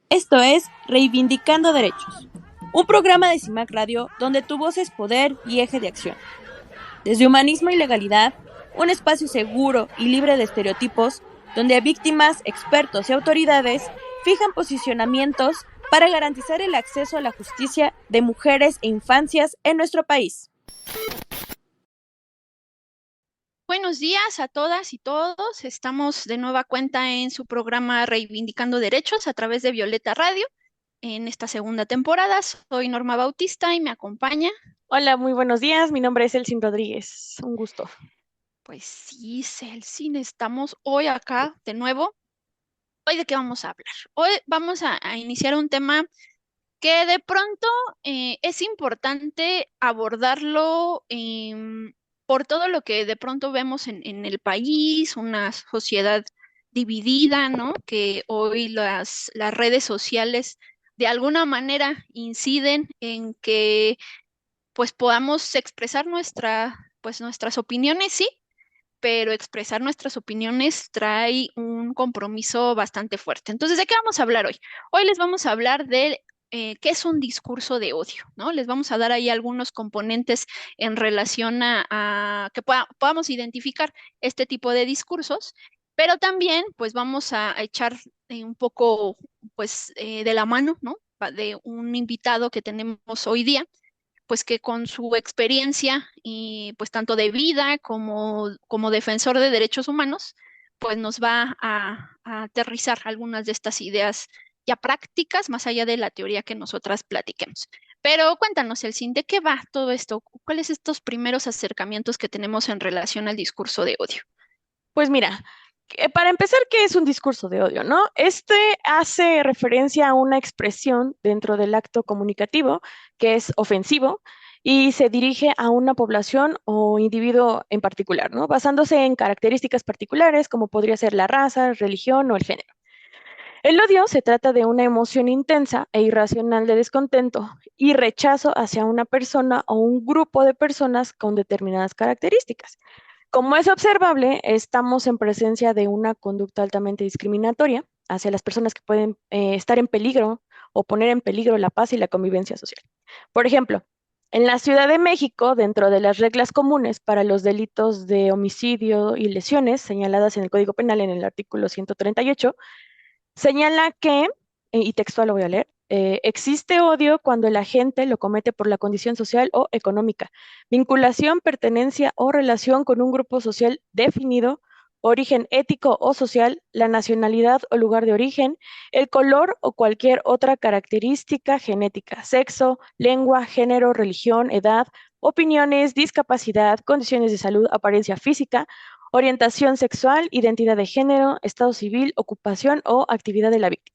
Esto es Reivindicando Derechos, un programa de CIMAC Radio donde tu voz es poder y eje de acción. Desde humanismo y legalidad, un espacio seguro y libre de estereotipos, donde víctimas, expertos y autoridades fijan posicionamientos para garantizar el acceso a la justicia de mujeres e infancias en nuestro país. Buenos días a todas y todos. Estamos de nueva cuenta en su programa Reivindicando Derechos a través de Violeta Radio. En esta segunda temporada soy Norma Bautista y me acompaña. Hola, muy buenos días. Mi nombre es Elsin Rodríguez. Un gusto. Pues sí, Celsin, estamos hoy acá de nuevo. ¿Hoy de qué vamos a hablar? Hoy vamos a iniciar un tema que de pronto es importante abordarlo por todo lo que de pronto vemos en el país, una sociedad dividida, ¿no? Que hoy las redes sociales de alguna manera inciden en que pues podamos expresar pues nuestras opiniones, sí, pero expresar nuestras opiniones trae un compromiso bastante fuerte. Entonces, ¿de qué vamos a hablar hoy? Hoy les vamos a hablar de qué es un discurso de odio, ¿no? Les vamos a dar ahí algunos componentes en relación a que podamos identificar este tipo de discursos, pero también, pues, vamos a echar un poco, pues, de la mano, ¿no? De un invitado que tenemos hoy día pues que con su experiencia y pues tanto de vida como defensor de derechos humanos, pues nos va a aterrizar algunas de estas ideas ya prácticas, más allá de la teoría que nosotras platiquemos. Pero cuéntanos, Elsin, ¿de qué va todo esto? ¿Cuáles estos primeros acercamientos que tenemos en relación al discurso de odio? Pues mira, para empezar, ¿qué es un discurso de odio, no? Este hace referencia a una expresión dentro del acto comunicativo que es ofensivo y se dirige a una población o individuo en particular, ¿no? Basándose en características particulares como podría ser la raza, religión o el género. El odio se trata de una emoción intensa e irracional de descontento y rechazo hacia una persona o un grupo de personas con determinadas características. Como es observable, estamos en presencia de una conducta altamente discriminatoria hacia las personas que pueden estar en peligro o poner en peligro la paz y la convivencia social. Por ejemplo, en la Ciudad de México, dentro de las reglas comunes para los delitos de homicidio y lesiones señaladas en el Código Penal en el artículo 138, señala que, y textual lo voy a leer, existe odio cuando el agente lo comete por la condición social o económica, vinculación, pertenencia o relación con un grupo social definido, origen ético o social, la nacionalidad o lugar de origen, el color o cualquier otra característica genética, sexo, lengua, género, religión, edad, opiniones, discapacidad, condiciones de salud, apariencia física, orientación sexual, identidad de género, estado civil, ocupación o actividad de la víctima.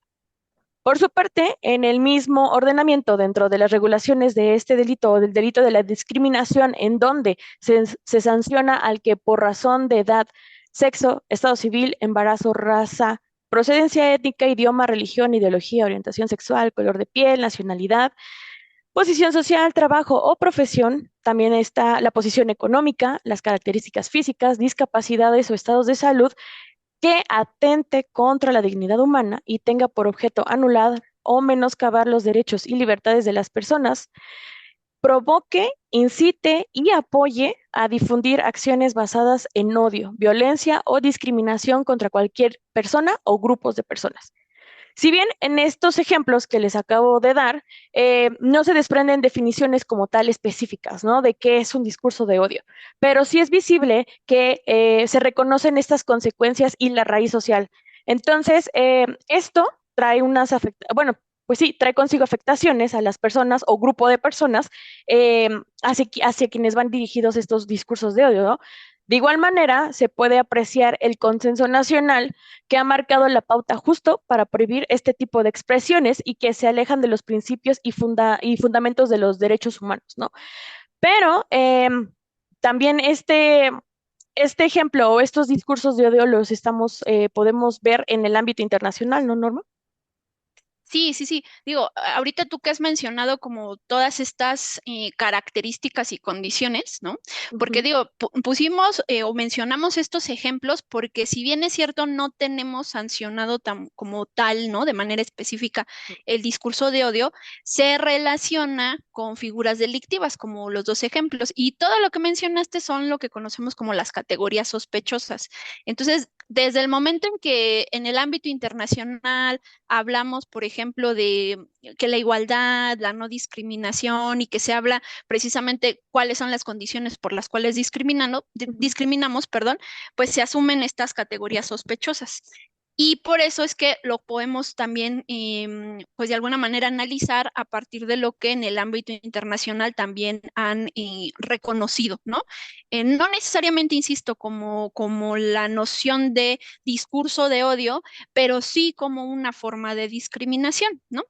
Por su parte, en el mismo ordenamiento dentro de las regulaciones de este delito o del delito de la discriminación, en donde se sanciona al que por razón de edad, sexo, estado civil, embarazo, raza, procedencia étnica, idioma, religión, ideología, orientación sexual, color de piel, nacionalidad, posición social, trabajo o profesión. También está la posición económica, las características físicas, discapacidades o estados de salud que atente contra la dignidad humana y tenga por objeto anular o menoscabar los derechos y libertades de las personas, provoque, incite y apoye a difundir acciones basadas en odio, violencia o discriminación contra cualquier persona o grupos de personas. Si bien en estos ejemplos que les acabo de dar, no se desprenden definiciones como tal específicas, ¿no? De qué es un discurso de odio, pero sí es visible que se reconocen estas consecuencias y la raíz social. Entonces, esto trae bueno, pues sí, trae consigo afectaciones a las personas o grupo de personas hacia quienes van dirigidos estos discursos de odio, ¿no? De igual manera, se puede apreciar el consenso nacional que ha marcado la pauta justo para prohibir este tipo de expresiones y que se alejan de los principios y fundamentos de los derechos humanos, ¿no? Pero también este ejemplo o estos discursos de odio los podemos ver en el ámbito internacional, ¿no, Norma? Sí, sí, sí. Digo, ahorita tú que has mencionado como todas estas características y condiciones, ¿no? Porque Ujú, digo, pusimos o mencionamos estos ejemplos porque si bien es cierto, no tenemos sancionado como tal, ¿no? De manera específica el discurso de odio, se relaciona con figuras delictivas, como los dos ejemplos. Y todo lo que mencionaste son lo que conocemos como las categorías sospechosas. Entonces, desde el momento en que en el ámbito internacional, hablamos, por ejemplo, de que la igualdad, la no discriminación y que se habla precisamente cuáles son las condiciones por las cuales ujú. discriminamos, perdón, pues se asumen estas categorías sospechosas. Y por eso es que lo podemos también, pues de alguna manera analizar a partir de lo que en el ámbito internacional también han reconocido, ¿no? No necesariamente, insisto, como la noción de discurso de odio, pero sí como una forma de discriminación, ¿no?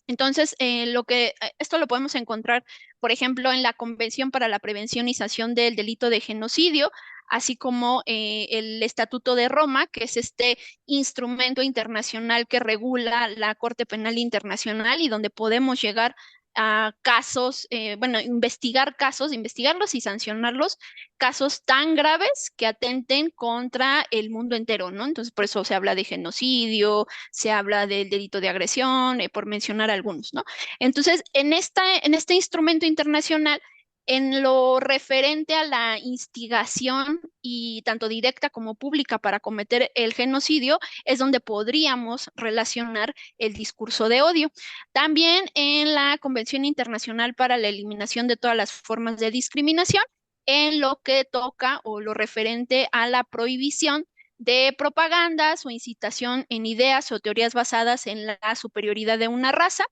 Entonces, esto lo podemos encontrar, por ejemplo, en la Convención para la Prevención y Sanción del Delito de Genocidio, así como el Estatuto de Roma, que es este instrumento internacional que regula la Corte Penal Internacional y donde podemos llegar a casos, bueno, investigar casos, investigarlos y sancionarlos, casos tan graves que atenten contra el mundo entero, ¿no? Entonces, por eso se habla de genocidio, se habla del delito de agresión, por mencionar algunos, ¿no? Entonces, en este instrumento internacional, en lo referente a la instigación y tanto directa como pública para cometer el genocidio, es donde podríamos relacionar el discurso de odio. También en la Convención Internacional para la Eliminación de todas las formas de discriminación, en lo que toca o lo referente a la prohibición de propagandas o incitación en ideas o teorías basadas en la superioridad de una raza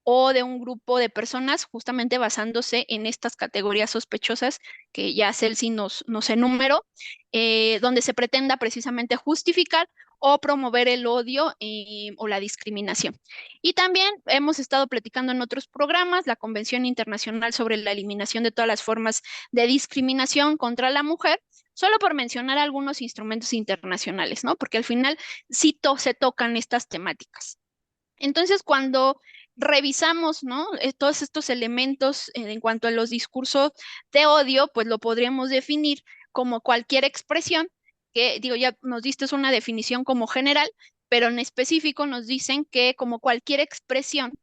o de un grupo de personas, justamente basándose en estas categorías sospechosas que ya Celsi nos enumeró, donde se pretenda precisamente justificar o promover el odio o la discriminación. Y también hemos estado platicando en otros programas la Convención Internacional sobre la Eliminación de todas las formas de discriminación contra la mujer, solo por mencionar algunos instrumentos internacionales, ¿no? Porque al final sí se tocan estas temáticas. Entonces, cuando revisamos, ¿no? Todos estos elementos en cuanto a los discursos de odio, pues lo podríamos definir como cualquier expresión, que digo, ya nos diste una definición como general, pero en específico nos dicen que como cualquier expresión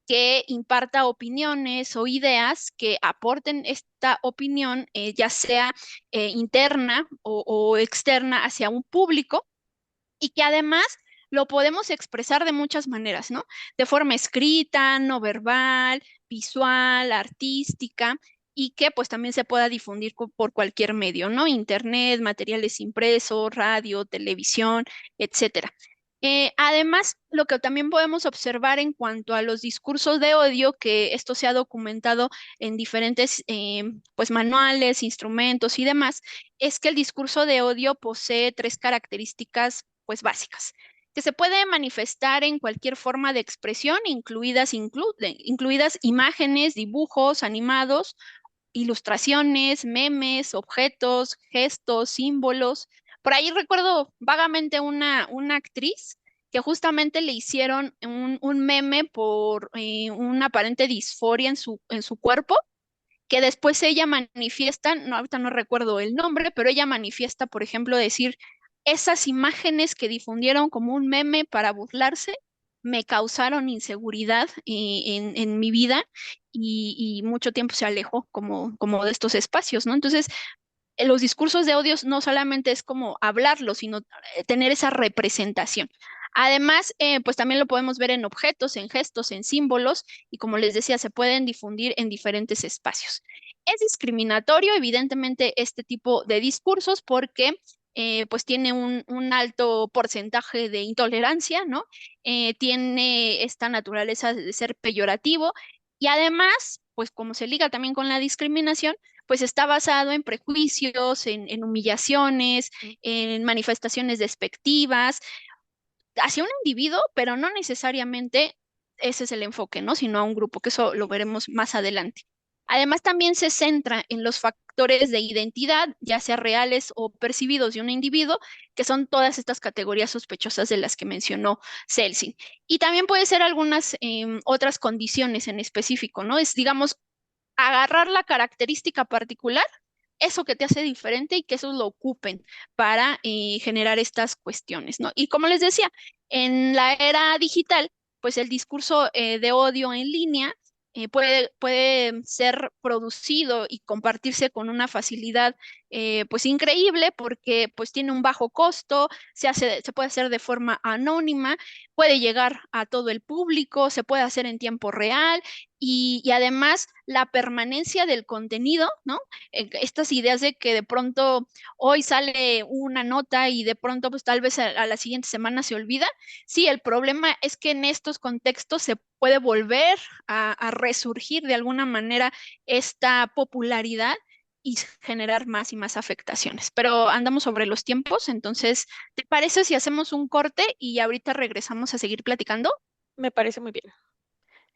que imparta opiniones o ideas que aporten esta opinión, ya sea interna o externa hacia un público, y que además lo podemos expresar de muchas maneras, ¿no? De forma escrita, no verbal, visual, artística, y que pues también se pueda difundir por cualquier medio, ¿no? Internet, materiales impresos, radio, televisión, etcétera. Además, lo que también podemos observar en cuanto a los discursos de odio, que esto se ha documentado en diferentes pues manuales, instrumentos y demás, es que el discurso de odio posee tres características pues básicas, que se puede manifestar en cualquier forma de expresión, incluidas imágenes, dibujos animados, ilustraciones, memes, objetos, gestos, símbolos. Por ahí recuerdo vagamente una actriz que justamente le hicieron un meme por una aparente disforia en su cuerpo, que después ella manifiesta, no, ahorita no recuerdo el nombre, pero ella manifiesta, por ejemplo, decir, esas imágenes que difundieron como un meme para burlarse me causaron inseguridad en mi vida y mucho tiempo se alejó como de estos espacios, ¿no? Entonces, los discursos de odios no solamente es como hablarlo, sino tener esa representación. Además, pues también lo podemos ver en objetos, en gestos, en símbolos y como les decía, se pueden difundir en diferentes espacios. Es discriminatorio, evidentemente, este tipo de discursos porque pues tiene un alto porcentaje de intolerancia, ¿no? Tiene esta naturaleza de ser peyorativo y además, pues como se liga también con la discriminación, pues está basado en prejuicios, en humillaciones, en manifestaciones despectivas hacia un individuo, pero no necesariamente ese es el enfoque, ¿no? Sino a un grupo, que eso lo veremos más adelante. Además, también se centra en los factores factores de identidad, ya sea reales o percibidos de un individuo, que son todas estas categorías sospechosas de las que mencionó Celsin. Y también puede ser algunas otras condiciones en específico, ¿no? Es, digamos, agarrar la característica particular, eso que te hace diferente y que esos lo ocupen para generar estas cuestiones, ¿no? Y como les decía, en la era digital, pues el discurso de odio en línea puede ser producido y compartirse con una facilidad pues increíble porque pues tiene un bajo costo, se puede hacer de forma anónima, puede llegar a todo el público, se puede hacer en tiempo real y además la permanencia del contenido, ¿no? Estas ideas de que de pronto hoy sale una nota y de pronto pues tal vez a la siguiente semana se olvida. Sí, el problema es que en estos contextos se puede volver a resurgir de alguna manera esta popularidad y generar más y más afectaciones. Pero andamos sobre los tiempos, entonces, ¿te parece si hacemos un corte y ahorita regresamos a seguir platicando? Me parece muy bien.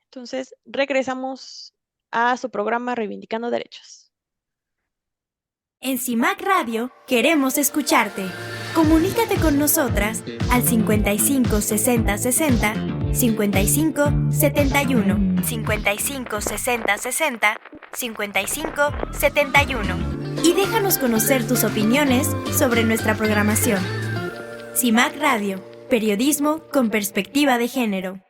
Entonces, regresamos a su programa Reivindicando Derechos. En CIMAC Radio queremos escucharte. Comunícate con nosotras al 55 60 60 55 71 55 60 60 55 71 y déjanos conocer tus opiniones sobre nuestra programación. CIMAC Radio, periodismo con perspectiva de género.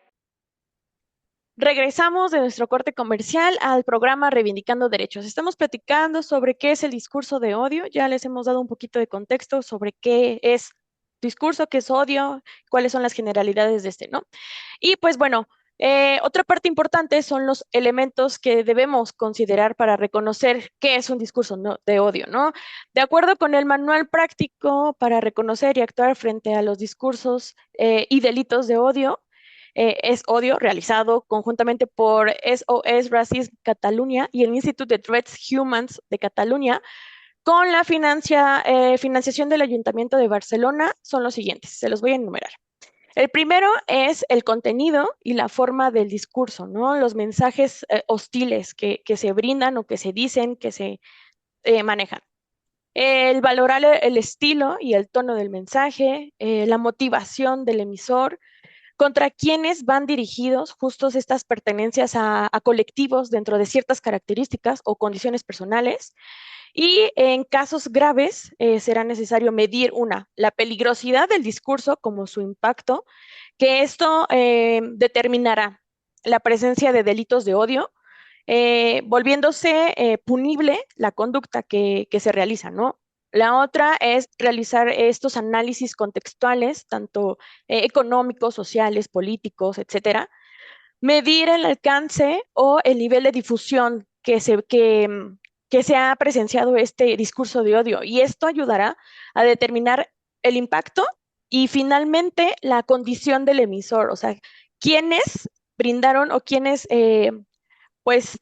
Regresamos de nuestro corte comercial al programa Reivindicando Derechos. Estamos platicando sobre qué es el discurso de odio. Ya les hemos dado un poquito de contexto sobre qué es discurso, qué es odio, cuáles son las generalidades de este, ¿no? Y pues bueno, otra parte importante son los elementos que debemos considerar para reconocer qué es un discurso de odio, ¿no? De acuerdo con el manual práctico para reconocer y actuar frente a los discursos y delitos de odio, es odio realizado conjuntamente por SOS Racism Catalunya y el Institut de Drets Humans de Cataluña con la financiación del Ayuntamiento de Barcelona son los siguientes, se los voy a enumerar. El primero es el contenido y la forma del discurso, ¿no? Los mensajes hostiles que se brindan o que se dicen, que se manejan. El valorar el estilo y el tono del mensaje, la motivación del emisor, contra quienes van dirigidos justos estas pertenencias a colectivos dentro de ciertas características o condiciones personales. Y en casos graves será necesario medir la peligrosidad del discurso como su impacto, que esto determinará la presencia de delitos de odio, volviéndose punible la conducta que se realiza, ¿no? La otra es realizar estos análisis contextuales, tanto económicos, sociales, políticos, etcétera. Medir el alcance o el nivel de difusión que se ha presenciado este discurso de odio. Y esto ayudará a determinar el impacto y finalmente la condición del emisor, o sea, quiénes brindaron o quiénes, pues,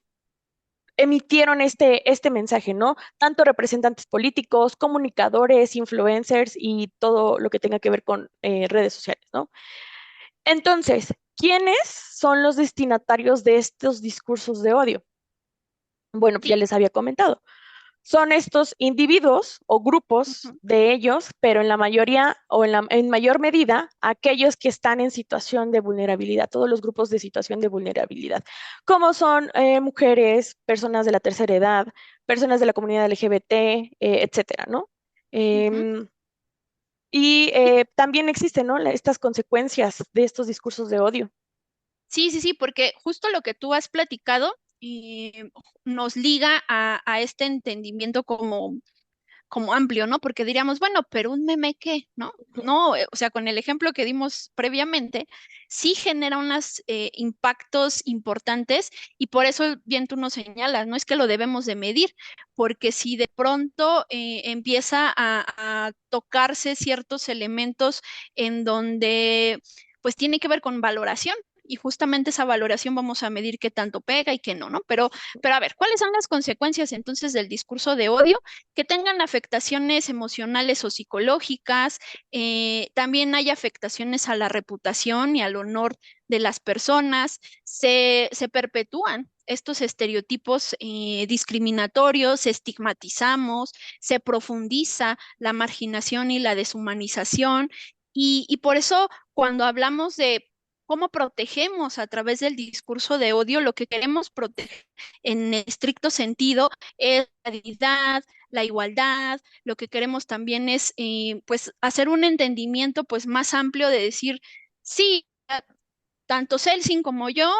emitieron este mensaje, ¿no? Tanto representantes políticos, comunicadores, influencers y todo lo que tenga que ver con redes sociales, ¿no? Entonces, ¿quiénes son los destinatarios de estos discursos de odio? Bueno, pues ya Sí. les había comentado. Son estos individuos o grupos Ujú. de ellos, pero en la mayoría o en mayor medida, aquellos que están en situación de vulnerabilidad, todos los grupos de situación de vulnerabilidad, como son mujeres, personas de la tercera edad, personas de la comunidad LGBT, etcétera, ¿no? Ujú. Em, y también existen, ¿no? Estas consecuencias de estos discursos de odio. Sí, sí, sí, porque justo lo que tú has platicado nos liga a este entendimiento como amplio, ¿no? Porque diríamos, bueno, pero un meme, ¿qué? ¿No? No, o sea, con el ejemplo que dimos previamente, sí genera unos impactos importantes y por eso bien tú nos señalas, no es que lo debemos de medir, porque si de pronto empieza a tocarse ciertos elementos en donde pues tiene que ver con valoración. Y justamente esa valoración vamos a medir qué tanto pega y qué no, ¿no? Pero a ver, ¿cuáles son las consecuencias entonces del discurso de odio? Que tengan afectaciones emocionales o psicológicas, también hay afectaciones a la reputación y al honor de las personas, se perpetúan estos estereotipos discriminatorios, estigmatizamos, se profundiza la marginación y la deshumanización. Y por eso cuando hablamos de cómo protegemos a través del discurso de odio, lo que queremos proteger en estricto sentido es la dignidad, la igualdad. Lo que queremos también es pues hacer un entendimiento pues más amplio de decir, sí, tanto Celsin como yo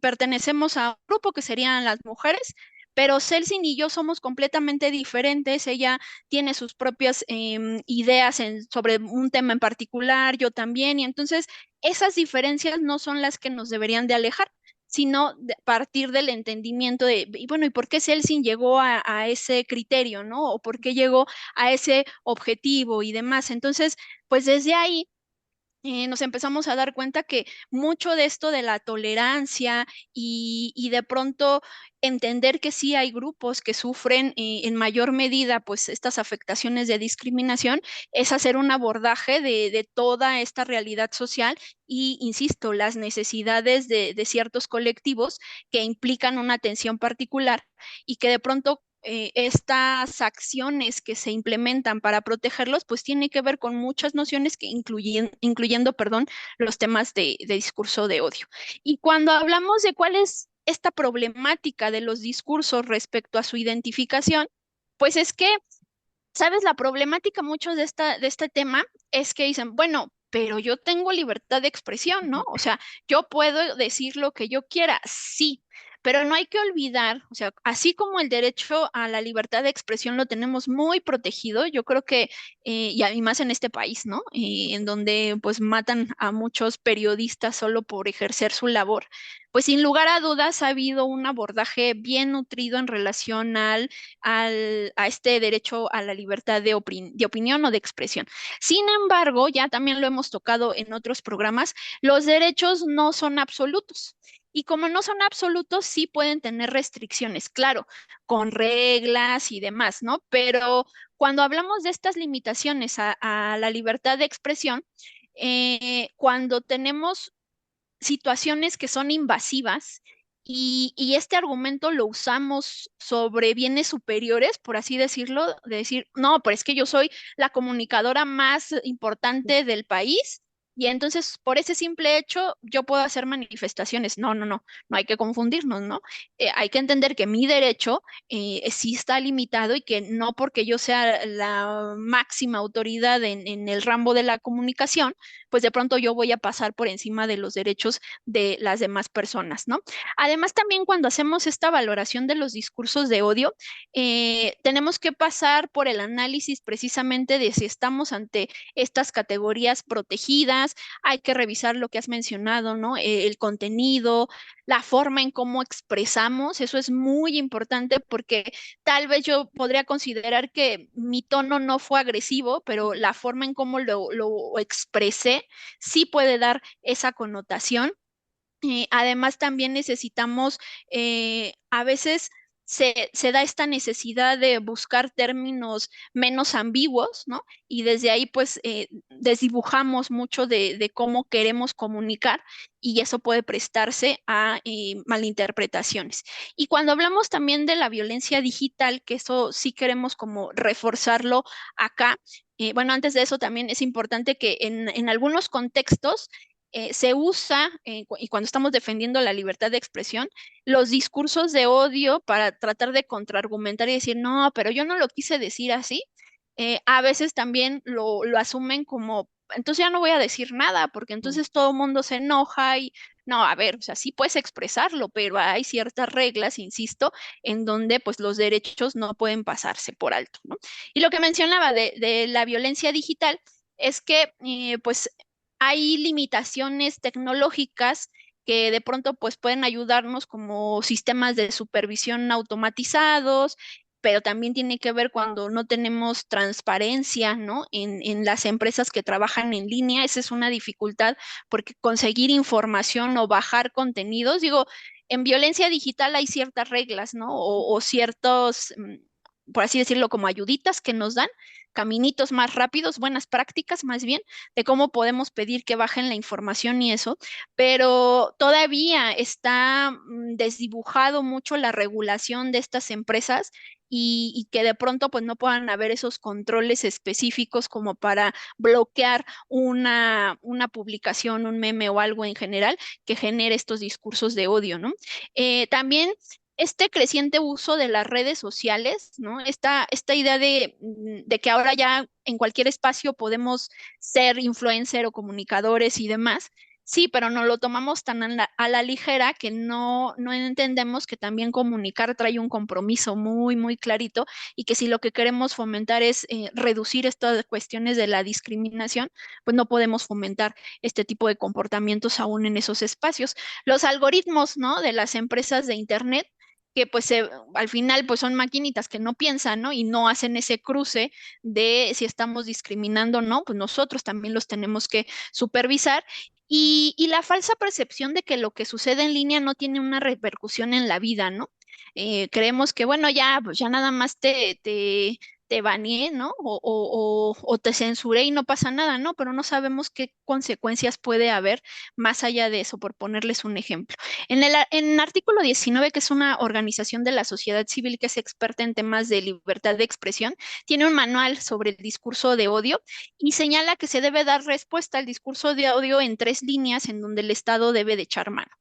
pertenecemos a un grupo que serían las mujeres, pero Celsin y yo somos completamente diferentes. Ella tiene sus propias ideas sobre un tema en particular, yo también, y entonces esas diferencias no son las que nos deberían de alejar, sino de partir del entendimiento de, y bueno, ¿y por qué Celsin llegó a ese criterio, ¿no? O por qué llegó a ese objetivo y demás. Entonces, pues desde ahí nos empezamos a dar cuenta que mucho de esto de la tolerancia y de pronto entender que sí hay grupos que sufren en mayor medida pues estas afectaciones de discriminación es hacer un abordaje de toda esta realidad social y, insisto, las necesidades de ciertos colectivos que implican una atención particular y que de pronto estas acciones que se implementan para protegerlos, pues tiene que ver con muchas nociones que incluyendo, perdón, los temas de discurso de odio. Y cuando hablamos de cuál es esta problemática de los discursos respecto a su identificación, pues es que, ¿sabes? La problemática mucho de este tema es que dicen, bueno, pero yo tengo libertad de expresión, ¿no? O sea, yo puedo decir lo que yo quiera, sí, pero no hay que olvidar, o sea, así como el derecho a la libertad de expresión lo tenemos muy protegido, yo creo que, y más en este país, ¿no? En donde pues matan a muchos periodistas solo por ejercer su labor, pues sin lugar a dudas ha habido un abordaje bien nutrido en relación a este derecho a la libertad de opinión o de expresión. Sin embargo, ya también lo hemos tocado en otros programas, los derechos no son absolutos. Y como no son absolutos, sí pueden tener restricciones, claro, con reglas y demás, ¿no? Pero cuando hablamos de estas limitaciones a la libertad de expresión, cuando tenemos situaciones que son invasivas y este argumento lo usamos sobre bienes superiores, por así decirlo, de decir, no, pero es que yo soy la comunicadora más importante del país y entonces por ese simple hecho yo puedo hacer manifestaciones. No, no, no, no hay que confundirnos, ¿no? Hay que entender que mi derecho sí está limitado y que no porque yo sea la máxima autoridad en el ramo de la comunicación, pues de pronto yo voy a pasar por encima de los derechos de las demás personas, ¿no? Además, también cuando hacemos esta valoración de los discursos de odio, tenemos que pasar por el análisis precisamente de si estamos ante estas categorías protegidas, hay que revisar lo que has mencionado, ¿no? El contenido, la forma en cómo expresamos, eso es muy importante porque tal vez yo podría considerar que mi tono no fue agresivo, pero la forma en cómo lo expresé sí puede dar esa connotación. Además, también necesitamos, a veces se da esta necesidad de buscar términos menos ambiguos, ¿no? Y desde ahí, pues, desdibujamos mucho de cómo queremos comunicar y eso puede prestarse a malinterpretaciones. Y cuando hablamos también de la violencia digital, que eso sí queremos como reforzarlo acá, bueno, antes de eso también es importante que en algunos contextos se usa, y cuando estamos defendiendo la libertad de expresión, los discursos de odio para tratar de contraargumentar y decir, no, pero yo no lo quise decir así. A veces también lo asumen como, entonces ya no voy a decir nada, porque entonces todo el mundo se enoja y, no, a ver, o sea, sí puedes expresarlo, pero hay ciertas reglas, insisto, en donde pues los derechos no pueden pasarse por alto, ¿no? Y lo que mencionaba de la violencia digital es que, pues, hay limitaciones tecnológicas que de pronto pues pueden ayudarnos como sistemas de supervisión automatizados, pero también tiene que ver cuando no tenemos transparencia, ¿no? En las empresas que trabajan en línea, esa es una dificultad porque conseguir información o bajar contenidos, digo, en violencia digital hay ciertas reglas, ¿no? O ciertos por así decirlo, como ayuditas que nos dan, caminitos más rápidos, buenas prácticas más bien, de cómo podemos pedir que bajen la información y eso, pero todavía está desdibujado mucho la regulación de estas empresas y que de pronto pues no puedan haber esos controles específicos como para bloquear una publicación, un meme o algo en general que genere estos discursos de odio, ¿no? También este creciente uso de las redes sociales, ¿no? Esta idea de que ahora ya en cualquier espacio podemos ser influencer o comunicadores y demás. Sí, pero no lo tomamos tan a la ligera que no entendemos que también comunicar trae un compromiso muy, muy clarito y que si lo que queremos fomentar es reducir estas cuestiones de la discriminación, pues no podemos fomentar este tipo de comportamientos aún en esos espacios. Los algoritmos, ¿no? De las empresas de Internet que pues al final pues son maquinitas que no piensan, ¿no? Y no hacen ese cruce de si estamos discriminando o no, pues nosotros también los tenemos que supervisar. Y la falsa percepción de que lo que sucede en línea no tiene una repercusión en la vida, ¿no? Creemos que, bueno, ya, pues ya nada más te baneé, ¿no? O te censuré y no pasa nada, ¿no? Pero no sabemos qué consecuencias puede haber más allá de eso, por ponerles un ejemplo. En Artículo 19, que es una organización de la sociedad civil que es experta en temas de libertad de expresión, tiene un manual sobre el discurso de odio y señala que se debe dar respuesta al discurso de odio en 3 líneas en donde el Estado debe de echar mano.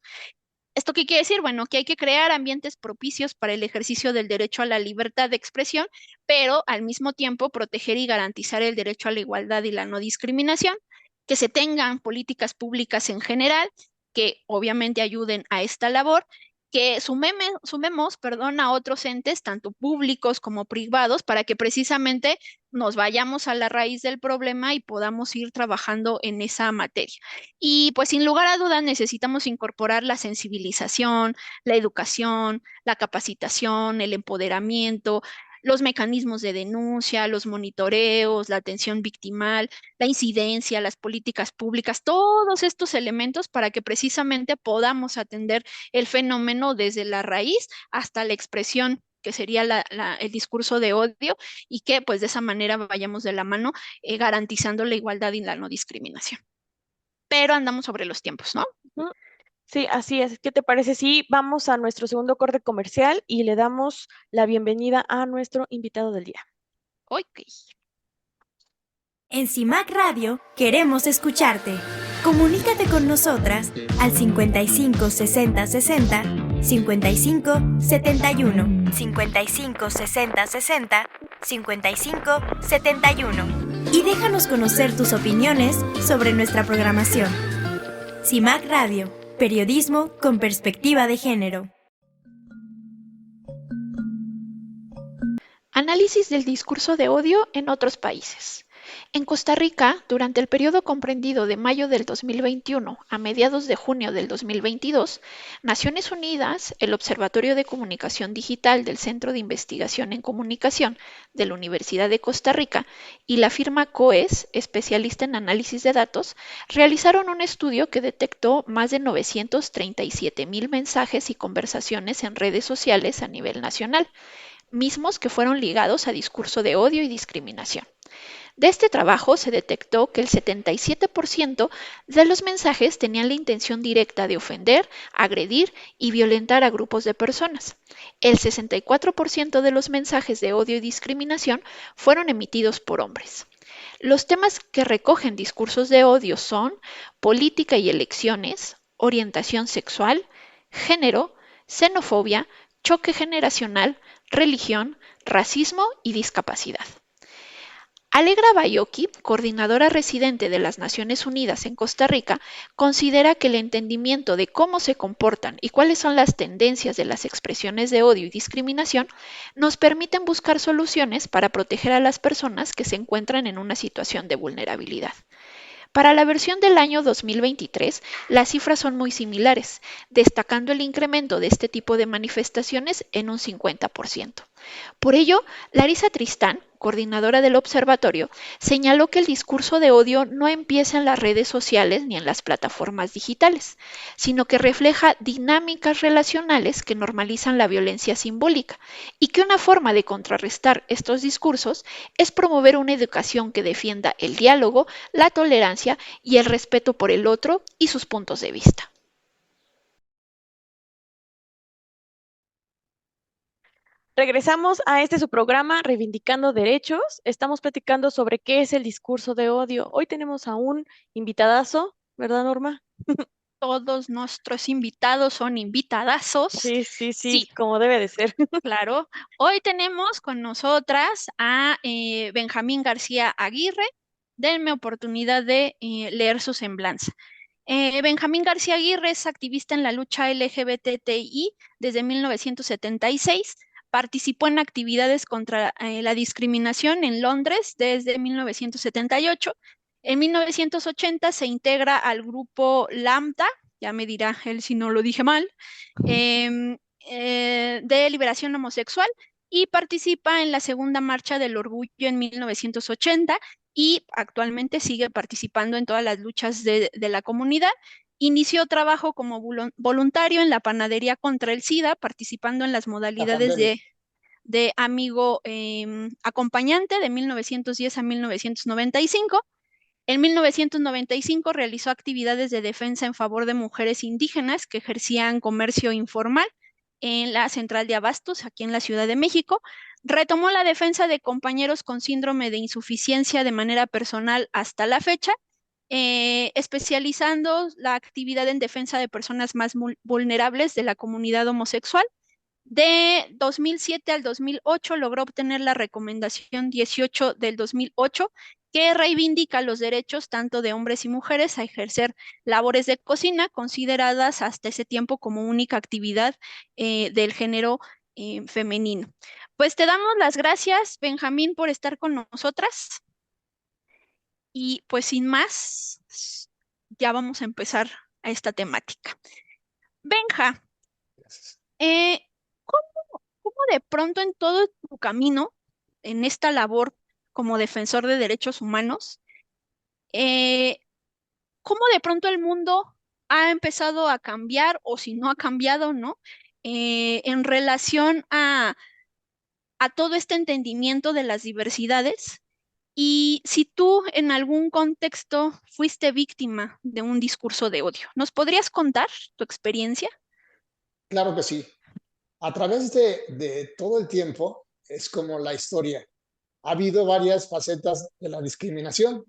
¿Esto qué quiere decir? Bueno, que hay que crear ambientes propicios para el ejercicio del derecho a la libertad de expresión, pero al mismo tiempo proteger y garantizar el derecho a la igualdad y la no discriminación, que se tengan políticas públicas en general que obviamente ayuden a esta labor, que sumemos, perdón, a otros entes, tanto públicos como privados, para que precisamente nos vayamos a la raíz del problema y podamos ir trabajando en esa materia. Y pues sin lugar a dudas necesitamos incorporar la sensibilización, la educación, la capacitación, el empoderamiento, los mecanismos de denuncia, los monitoreos, la atención victimal, la incidencia, las políticas públicas, todos estos elementos para que precisamente podamos atender el fenómeno desde la raíz hasta la expresión que sería el discurso de odio y que pues de esa manera vayamos de la mano garantizando la igualdad y la no discriminación. Pero andamos sobre los tiempos, ¿no? Sí, así es. ¿Qué te parece si vamos a nuestro segundo corte comercial y le damos la bienvenida a nuestro invitado del día? Ok. En CIMAC Radio queremos escucharte. Comunícate con nosotras al 55 60 60 55 71 55 60 60 55 71 y déjanos conocer tus opiniones sobre nuestra programación. CIMAC Radio, periodismo con perspectiva de género. Análisis del discurso de odio en otros países. En Costa Rica, durante el periodo comprendido de mayo del 2021 a mediados de junio del 2022, Naciones Unidas, el Observatorio de Comunicación Digital del Centro de Investigación en Comunicación de la Universidad de Costa Rica y la firma COES, especialista en análisis de datos, realizaron un estudio que detectó más de 937,000 mensajes y conversaciones en redes sociales a nivel nacional, mismos que fueron ligados a discurso de odio y discriminación. De este trabajo se detectó que el 77% de los mensajes tenían la intención directa de ofender, agredir y violentar a grupos de personas. El 64% de los mensajes de odio y discriminación fueron emitidos por hombres. Los temas que recogen discursos de odio son política y elecciones, orientación sexual, género, xenofobia, choque generacional, religión, racismo y discapacidad. Alegra Bayoki, coordinadora residente de las Naciones Unidas en Costa Rica, considera que el entendimiento de cómo se comportan y cuáles son las tendencias de las expresiones de odio y discriminación nos permiten buscar soluciones para proteger a las personas que se encuentran en una situación de vulnerabilidad. Para la versión del año 2023, las cifras son muy similares, destacando el incremento de este tipo de manifestaciones en un 50%. Por ello, Larisa Tristán, coordinadora del observatorio, señaló que el discurso de odio no empieza en las redes sociales ni en las plataformas digitales, sino que refleja dinámicas relacionales que normalizan la violencia simbólica y que una forma de contrarrestar estos discursos es promover una educación que defienda el diálogo, la tolerancia y el respeto por el otro y sus puntos de vista. Regresamos a este su programa Reivindicando Derechos. Estamos platicando sobre qué es el discurso de odio. Hoy tenemos a un invitadazo, ¿verdad, Norma? Todos nuestros invitados son invitadazos. Sí, sí, sí, Sí, como debe de ser. claro. Hoy tenemos con nosotras a Benjamín García Aguirre. Denme oportunidad de leer su semblanza. Benjamín García Aguirre es activista en la lucha LGBTI desde 1976. Participó en actividades contra la discriminación en Londres desde 1978. En 1980 se integra al grupo Lambda, ya me dirá él si no lo dije mal, de liberación homosexual y participa en la Segunda Marcha del Orgullo en 1980 y actualmente sigue participando en todas las luchas de la comunidad. Inició trabajo como voluntario en la panadería contra el SIDA, participando en las modalidades de amigo acompañante de 1910 a 1995. En 1995 realizó actividades de defensa en favor de mujeres indígenas que ejercían comercio informal en la central de abastos aquí en la Ciudad de México. Retomó la defensa de compañeros con síndrome de insuficiencia de manera personal hasta la fecha, especializando la actividad en defensa de personas más vulnerables de la comunidad homosexual. De 2007 al 2008 logró obtener la recomendación 18 del 2008 que reivindica los derechos tanto de hombres y mujeres a ejercer labores de cocina consideradas hasta ese tiempo como única actividad del género femenino. Pues te damos las gracias, Benjamín, por estar con nosotras y pues sin más, ya vamos a empezar a esta temática. Benja, eh, ¿cómo de pronto en todo tu camino, en esta labor como defensor de derechos humanos, eh, cómo de pronto el mundo ha empezado a cambiar o si no ha cambiado, ¿no? En relación a todo este entendimiento de las diversidades y si tú en algún contexto fuiste víctima de un discurso de odio. ¿Nos podrías contar tu experiencia? Claro que sí. A través de todo el tiempo, es como la historia. Ha habido varias facetas de la discriminación,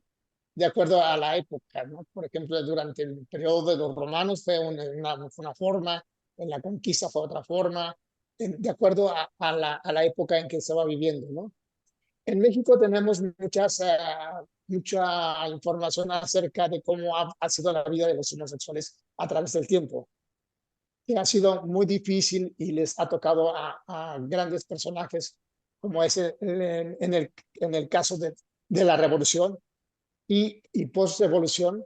de acuerdo a la época, ¿no? Por ejemplo, durante el periodo de los romanos fue una forma, en la conquista fue otra forma, de acuerdo a la época en que se va viviendo, ¿no? En México tenemos mucha información acerca de cómo ha sido la vida de los homosexuales a través del tiempo, que ha sido muy difícil y les ha tocado a grandes personajes, como es en el caso de la revolución y post-revolución,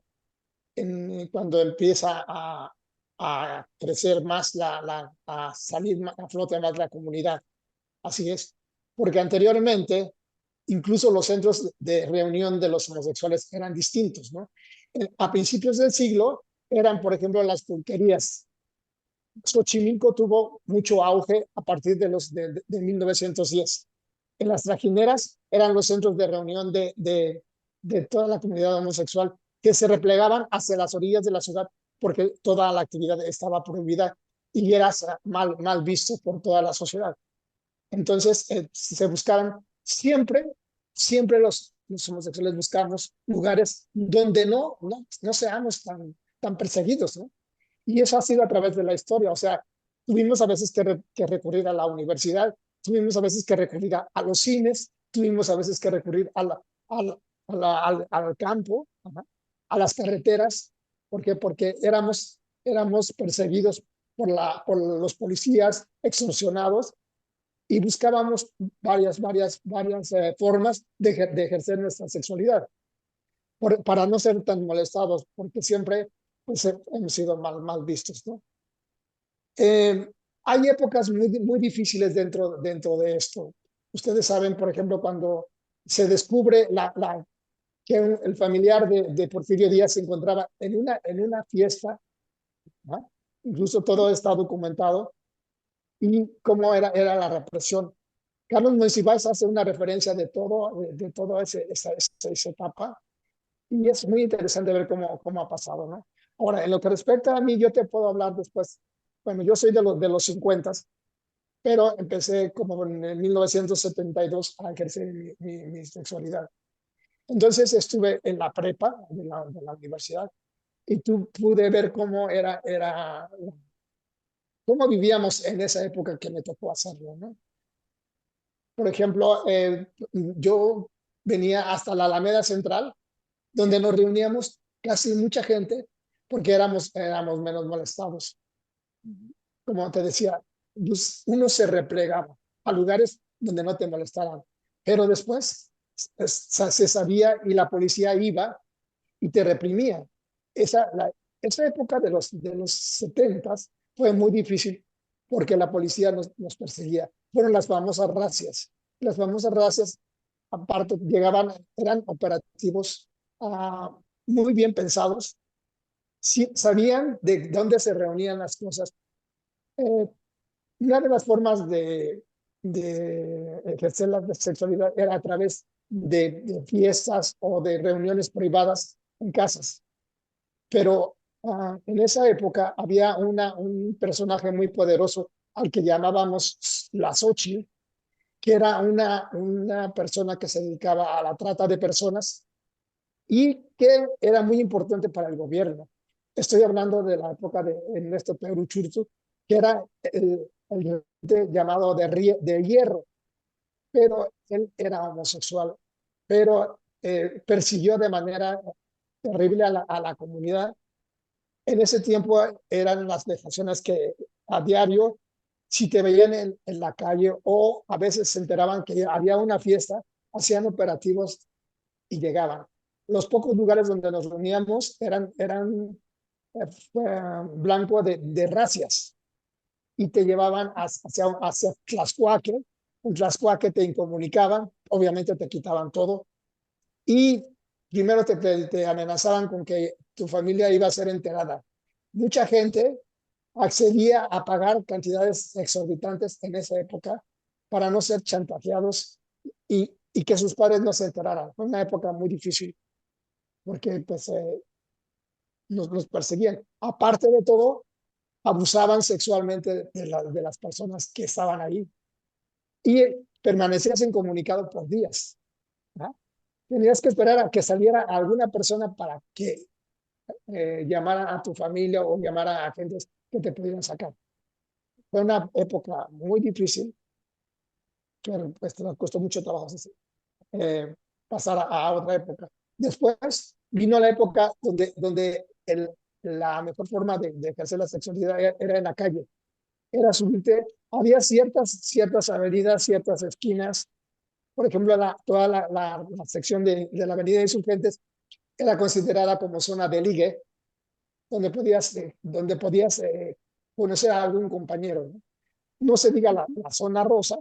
cuando empieza a crecer más, a salir a flote más la comunidad. Así es, porque anteriormente incluso los centros de reunión de los homosexuales eran distintos, ¿no? A principios del siglo eran, por ejemplo, las pulquerías. Xochimilco tuvo mucho auge a partir de 1910. En las trajineras eran los centros de reunión de toda la comunidad homosexual que se replegaban hacia las orillas de la ciudad porque toda la actividad estaba prohibida y era mal visto por toda la sociedad. Entonces, se buscaban siempre los homosexuales buscamos lugares donde no seamos tan perseguidos, ¿no? Y eso ha sido a través de la historia. O sea, tuvimos a veces que recurrir a la universidad, tuvimos a veces que recurrir a los cines, tuvimos a veces que recurrir al campo, a las carreteras. ¿Por qué? Porque éramos perseguidos por los policías, extorsionados, y buscábamos varias formas de ejercer nuestra sexualidad para no ser tan molestados, porque siempre pues, hemos sido mal vistos, ¿no? Hay épocas muy difíciles dentro de esto. Ustedes saben, por ejemplo, cuando se descubre que el familiar de Porfirio Díaz se encontraba en una fiesta, ¿no? Incluso todo está documentado, y cómo era la represión. Carlos Monsiváis hace una referencia de todo esa etapa, y es muy interesante ver cómo ha pasado, ¿no? Ahora, en lo que respecta a mí, yo te puedo hablar después. Bueno, yo soy de los 50, pero empecé como en el 1972 a ejercer mi sexualidad. Entonces estuve en la prepa de la universidad, y pude ver cómo vivíamos en esa época que me tocó hacerlo, ¿no? Por ejemplo, yo venía hasta la Alameda Central, donde nos reuníamos casi mucha gente, porque éramos menos molestados. Como te decía, uno se replegaba a lugares donde no te molestaran, pero después se sabía, y la policía iba y te reprimía. Esa época de los 70 fue muy difícil, porque la policía nos perseguía. Fueron las famosas racias. Las famosas racias, aparte, eran operativos muy bien pensados. Sí, sabían de dónde se reunían las cosas. Eh, una de las formas de ejercer la sexualidad era a través de fiestas o de reuniones privadas en casas. Pero en esa época había un personaje muy poderoso al que llamábamos la Xochitl, que era una persona que se dedicaba a la trata de personas y que era muy importante para el gobierno. Estoy hablando de la época de Ernesto Pedro Urzúa, que era el llamado de hierro, pero él era homosexual, pero persiguió de manera terrible a la comunidad. En ese tiempo eran las vejaciones que a diario, si te veían en la calle, o a veces se enteraban que había una fiesta, hacían operativos y llegaban. Los pocos lugares donde nos reuníamos eran blanco de racias, y te llevaban hacia Tlaxcuaque. En Tlaxcuaque te incomunicaban, obviamente te quitaban todo, y primero te amenazaban con que tu familia iba a ser enterrada. Mucha gente accedía a pagar cantidades exorbitantes en esa época para no ser chantajeados, y que sus padres no se enteraran. Fue una época muy difícil, porque pues, nos perseguían. Aparte de todo, abusaban sexualmente de las personas que estaban ahí, y permanecías incomunicado por días, ¿no? Tenías que esperar a que saliera alguna persona para que llamara a tu familia o llamara a gente que te pudieran sacar. Fue una época muy difícil, que pues, nos costó mucho trabajo eh, pasar a otra época. Después vino la época donde la mejor forma de ejercer la sexualidad era en la calle. Era subirte, había ciertas avenidas, ciertas esquinas. Por ejemplo, toda la sección de la avenida de Insurgentes era considerada como zona de ligue, donde podías conocer a algún compañero, ¿no? No se diga la zona rosa,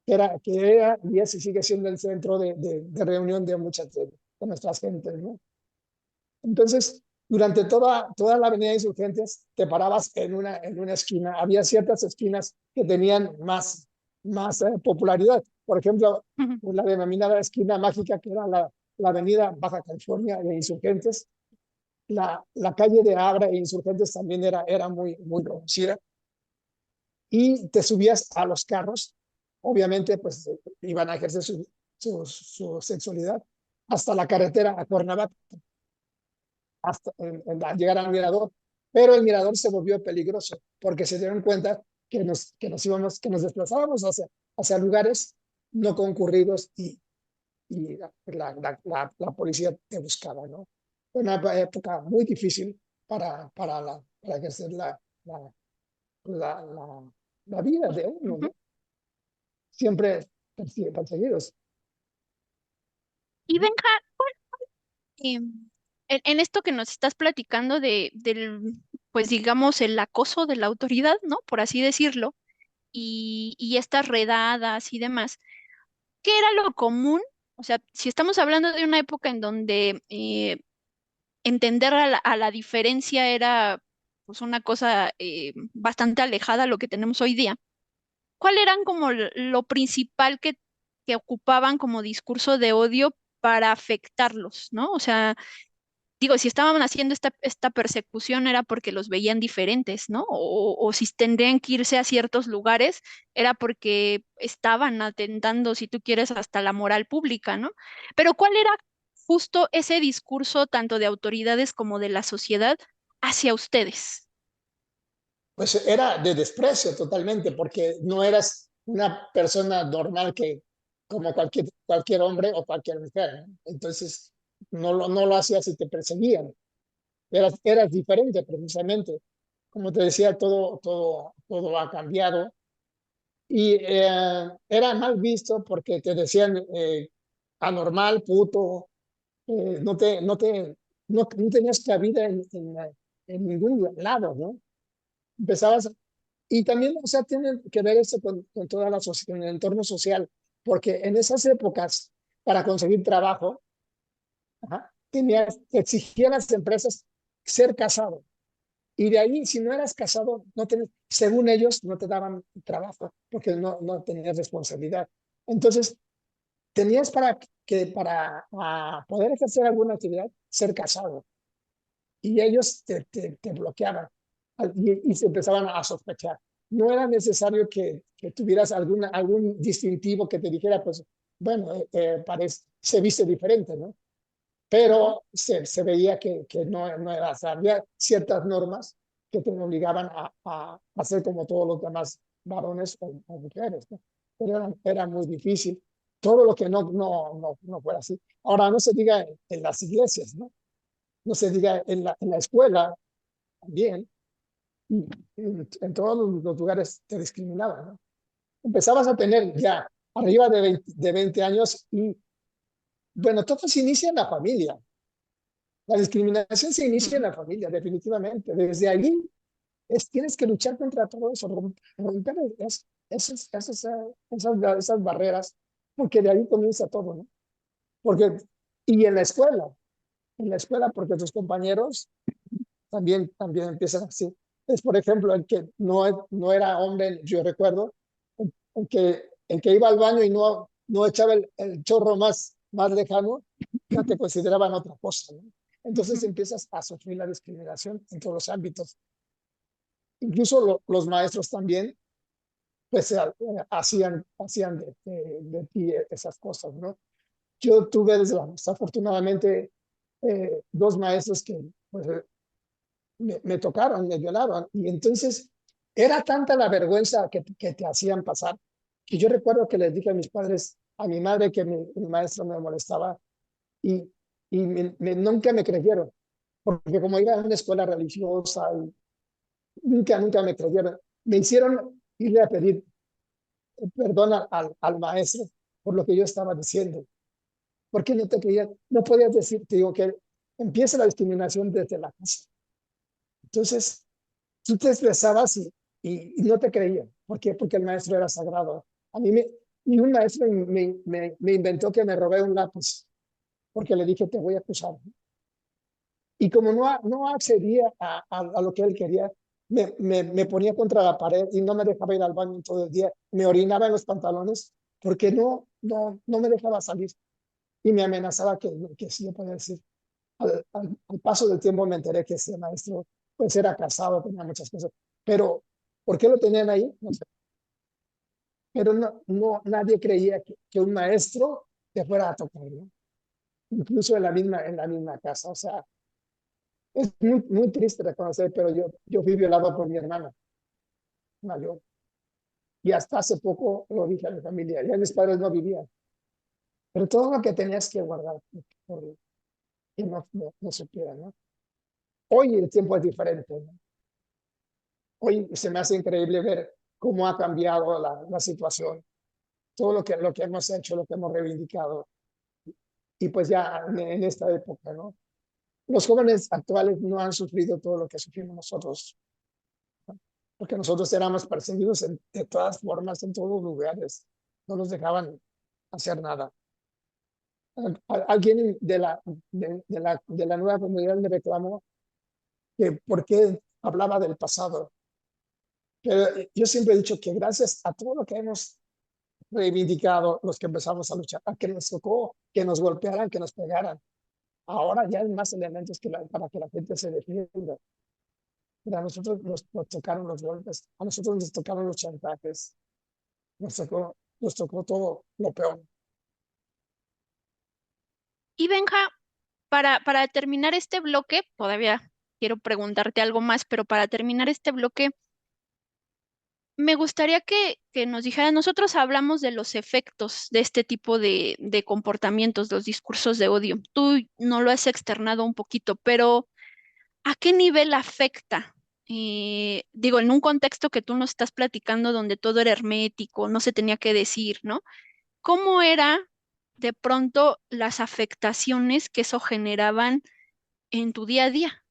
que era y ese sigue siendo el centro de reunión de muchas de nuestras gentes, ¿no? Entonces, durante toda la avenida de Insurgentes, te parabas en una esquina. Había ciertas esquinas que tenían más popularidad. Por ejemplo, la denominada esquina mágica, que era la avenida Baja California de Insurgentes. La calle de Abra e Insurgentes también era muy conocida. Y te subías a los carros, obviamente, pues iban a ejercer su sexualidad hasta la carretera a Cuernavaca, hasta llegar al mirador. Pero el mirador se volvió peligroso, porque se dieron cuenta que nos desplazábamos hacia lugares no concurridos, y la policía te buscaba, ¿no? Fue una época muy difícil para ejercer la, la, la vida de uno, ¿no? Siempre perseguidos. Y Benja, en esto que nos estás platicando del, pues digamos, el acoso de la autoridad, ¿no? Por así decirlo, y estas redadas y demás. ¿qué era lo común? O sea, si estamos hablando de una época en donde entender a la diferencia era pues una cosa bastante alejada a lo que tenemos hoy día. ¿Cuál eran como lo principal que ocupaban como discurso de odio para afectarlos, ¿no? O sea, digo, si estaban haciendo esta persecución era porque los veían diferentes, ¿no? O si tendrían que irse a ciertos lugares era porque estaban atentando, si tú quieres, hasta la moral pública, ¿no? Pero ¿cuál era justo ese discurso tanto de autoridades como de la sociedad hacia ustedes? Pues era de desprecio totalmente, porque no eras una persona normal que como cualquier hombre o cualquier mujer, ¿no? Entonces, no lo hacías y te perseguían. Eras diferente precisamente. Como te decía, todo ha cambiado. Y era mal visto porque te decían anormal, puto, no tenías cabida en ningún lado, ¿no? Empezabas, y también, o sea, tiene que ver esto con toda la sociedad, con el entorno social, porque en esas épocas, para conseguir trabajo, te exigían las empresas ser casado. Y de ahí, si no eras casado, no tenías, según ellos, no te daban trabajo, porque no tenías responsabilidad. Entonces, tenías para poder ejercer alguna actividad, ser casado. Y ellos te bloqueaban y se empezaban a sospechar. No era necesario que tuvieras algún distintivo que te dijera, pues, bueno, se viste diferente, ¿no? Pero se veía que no era, o sea, había ciertas normas que te obligaban a hacer como todos los demás varones o mujeres, ¿no? Pero era muy difícil. Todo lo que no fuera así. Ahora, no se diga en las iglesias, ¿no? No se diga en la escuela también. Y en todos los lugares te discriminaban, ¿no? Empezabas a tener ya arriba de 20 años y, bueno, todo se inicia en la familia. La discriminación se inicia en Ujú. la familia, definitivamente. Desde ahí tienes que luchar contra todo eso, romper esas barreras, porque de ahí comienza todo, ¿no? Porque, y en la escuela, porque tus compañeros también empiezan así. Es, por ejemplo, el que no era hombre, yo recuerdo, el que iba al baño y no echaba el chorro más lejano, ya te consideraban otra cosa, ¿no? Entonces Ujú. empiezas a sufrir la discriminación en todos los ámbitos. Incluso los maestros también, pues hacían de ti esas cosas, ¿no? Yo tuve, desafortunadamente, dos maestros que pues, me tocaron, me violaron. Y entonces era tanta la vergüenza que te hacían pasar, que yo recuerdo que les dije a mis padres, a mi madre, que mi maestro me molestaba y, nunca me creyeron, porque como iba a una escuela religiosa, y nunca me creyeron. Me hicieron irle a pedir perdón al maestro por lo que yo estaba diciendo. ¿Por qué no te creían? No podías decir, te digo que empieza la discriminación desde la casa. Entonces, tú te expresabas y no te creían. ¿Por qué? Porque el maestro era sagrado. Y un maestro me inventó que me robé un lápiz porque le dije, te voy a acusar. Y como no accedía a lo que él quería, me ponía contra la pared y no me dejaba ir al baño todo el día. Me orinaba en los pantalones porque no me dejaba salir. Y me amenazaba que sí yo podía decir. Al paso del tiempo me enteré que ese maestro pues era casado, tenía muchas cosas. Pero, ¿por qué lo tenían ahí? No sé. Pero nadie creía que un maestro te fuera a tocar, ¿no? Incluso en la misma casa. O sea, es muy triste reconocer, pero yo fui violado por mi hermana mayor. Y hasta hace poco lo dije a mi familia. Ya mis padres no vivían. Pero todo lo que tenías que guardar por que no supieran, ¿no? Hoy el tiempo es diferente, ¿no? Hoy se me hace increíble ver cómo ha cambiado la situación, todo lo que hemos hecho, lo que hemos reivindicado. Y pues ya en esta época, ¿no? Los jóvenes actuales no han sufrido todo lo que sufrimos nosotros, ¿no? Porque nosotros éramos perseguidos de todas formas, en todos los lugares. No nos dejaban. hacer nada. Alguien de la nueva comunidad me reclamó que por qué hablaba del pasado. Pero yo siempre he dicho que gracias a todo lo que hemos reivindicado, los que empezamos a luchar, a que nos tocó, que nos golpearan, que nos pegaran, ahora ya hay más elementos para que la gente se defienda. Pero a nosotros nos tocaron los golpes, a nosotros nos tocaron los chantajes, nos tocó todo lo peor. Y Benja, para terminar este bloque, todavía quiero preguntarte algo más, pero para terminar este bloque, me gustaría que nos dijeras, nosotros hablamos de los efectos de este tipo de comportamientos, los discursos de odio. Tú no lo has externado un poquito, pero ¿a qué nivel afecta? Digo, en un contexto que tú nos estás platicando donde todo era hermético, no se tenía que decir, ¿no? ¿Cómo era de pronto las afectaciones que eso generaban en tu día a día?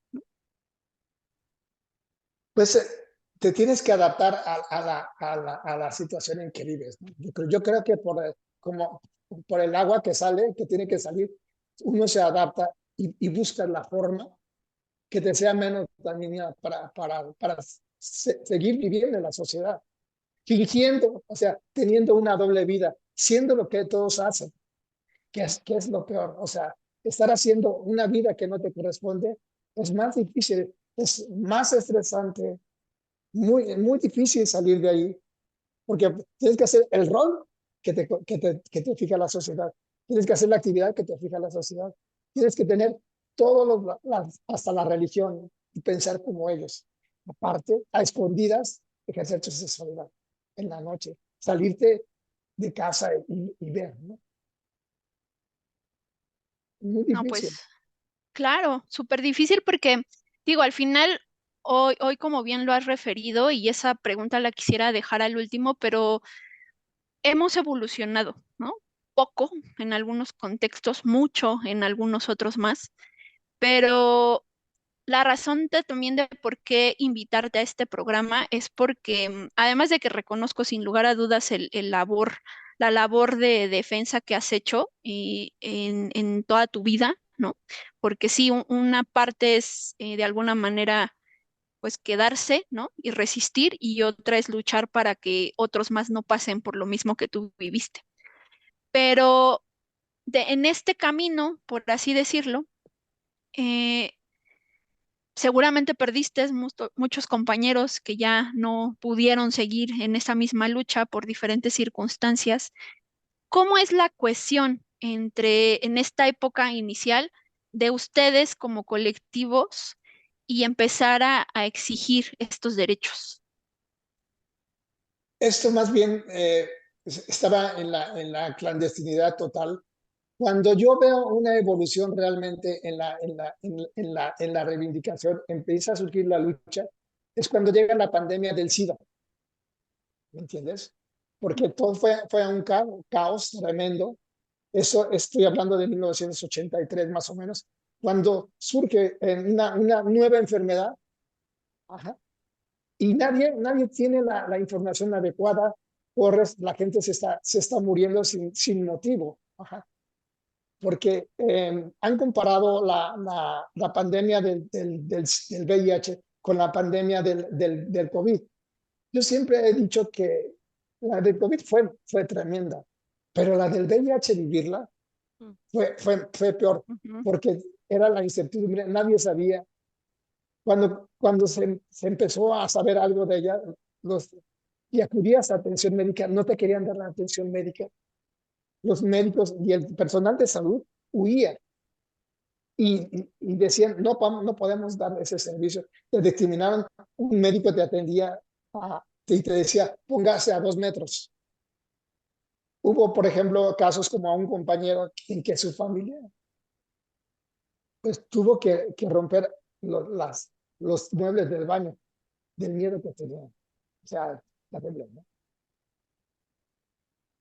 Pues te tienes que adaptar a la situación en que vives, ¿no? Yo creo que como por el agua que sale, que tiene que salir, uno se adapta y busca la forma que te sea menos dañina para seguir viviendo en la sociedad, fingiendo, o sea, teniendo una doble vida, siendo lo que todos hacen, que es lo peor. O sea, estar haciendo una vida que no te corresponde es más difícil, es más estresante, muy difícil salir de ahí, porque tienes que hacer el rol que te fija la sociedad, tienes que hacer la actividad que te fija la sociedad, tienes que tener hasta la religión y pensar como ellos. Aparte, a escondidas, ejercer tu sexualidad en la noche, salirte de casa y ver, ¿no? Muy No, difícil. pues claro, súper difícil porque, digo, al final, hoy como bien lo has referido, y esa pregunta la quisiera dejar al último, pero hemos evolucionado, ¿no? Poco en algunos contextos, mucho en algunos otros más, pero la razón también de por qué invitarte a este programa es porque, además de que reconozco sin lugar a dudas la labor de defensa que has hecho en toda tu vida, ¿no? Porque sí, una parte es de alguna manera, pues quedarse, ¿no? Y resistir, y otra es luchar para que otros más no pasen por lo mismo que tú viviste. Pero en este camino, por así decirlo, eh, seguramente perdiste muchos compañeros que ya no pudieron seguir en esa misma lucha por diferentes circunstancias. ¿Cómo es la cohesión en esta época inicial de ustedes como colectivos y empezar a exigir estos derechos? Esto más bien estaba en la clandestinidad total. Cuando yo veo una evolución realmente en la reivindicación, empieza a surgir la lucha, es cuando llega la pandemia del SIDA, ¿me entiendes? Porque todo fue un caos tremendo. Eso estoy hablando de 1983 más o menos, cuando surge una nueva enfermedad. Ajá, y nadie tiene la información adecuada, la gente se está muriendo sin motivo. Ajá. Porque han comparado la pandemia del VIH con la pandemia del COVID. Yo siempre he dicho que la del COVID fue tremenda, pero la del VIH vivirla Mm. fue peor, Ujú. porque era la incertidumbre, nadie sabía. Cuando se empezó a saber algo de ella, y acudías a atención médica, no te querían dar la atención médica. Los médicos y el personal de salud huía y decían, no podemos dar ese servicio. Te discriminaban, un médico te atendía y te decía, póngase a 2 metros. Hubo, por ejemplo, casos como a un compañero en que su familia pues tuvo que romper los muebles del baño del miedo que tenían. O sea, la temblar, ¿no?